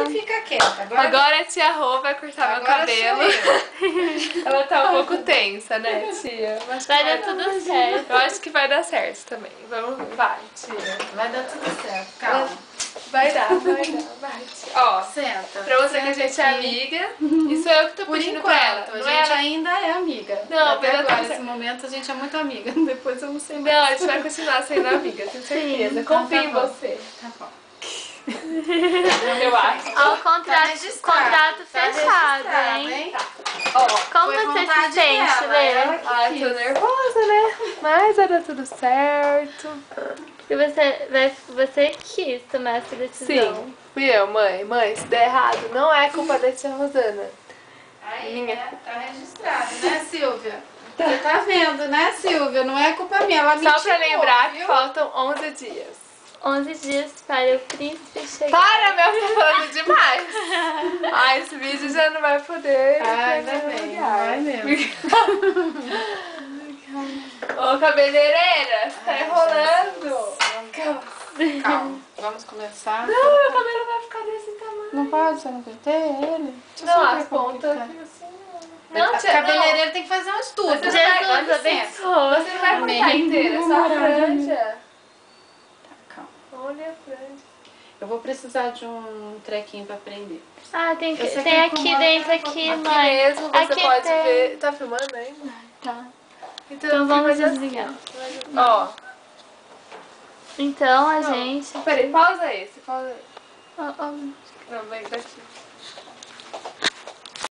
Então fica quieta. Agora a tia Rô vai cortar meu cabelo. Ela tá um pouco tensa, né, tia? Mas vai dar tudo certo. Eu acho que vai dar certo também. Vai, tia. Vai dar tudo certo, calma. Vai dar, vai, tia. Ó, Senta. pra você que a gente é amiga, isso eu que tô Por pedindo enquanto, pra ela. a Não gente é ela... ainda é amiga. Não, até mas eu agora, tô nesse certo. momento, a gente é muito amiga. Depois eu não sei Não, a gente vai continuar sendo amiga, tenho certeza. Então Confio tá em bom. você. Tá bom. Eu acho. Ó, o contrato registrado, fechado, registrado, hein? Ó, Como Foi você se vontade sente, dela, Lê? ela que ai, tô nervosa, né? Mas vai dar tudo certo. E você quis tomar essa decisão. Sim, fui eu, mãe. Mãe, se der errado, não é culpa da tia Rosana. Aí, né? Tá registrado, né, Silvia? Você tá vendo, né, Silvia? Não é culpa minha, ela me Só pra tirou, lembrar que viu? faltam 11 dias. 11 dias para o príncipe chegar. Para, meu, tá falando demais. Ai, esse vídeo já não vai poder. Ah, ainda bem, não vai mesmo. Ô, cabeleireira, você tá Ai, enrolando. Calma, vamos começar. Não, meu cabelo vai ficar desse tamanho. Não pode, você não penteia ele? Deixa eu Não, só ver as como que pontas tá. aqui assim. Não, tia, cabeleireiro tem que fazer um estudo. Você vai- Jesus dá licença. abençoe. Você não vai cortar Amém. inteira, só a franja. Calma. Olha a franja. Eu vou precisar de um trequinho pra prender. Ah, tem Você tem quer aqui incomodar dentro, um aqui, pouquinho? Aqui mãe. mesmo você Aqui pode tem. ver. Tá filmando ainda? Tá. Então Então vamos fica assim. desligar. Ó, Então a não. gente... Peraí, pausa esse, pausa esse. Ó, ó. Não, vem daqui.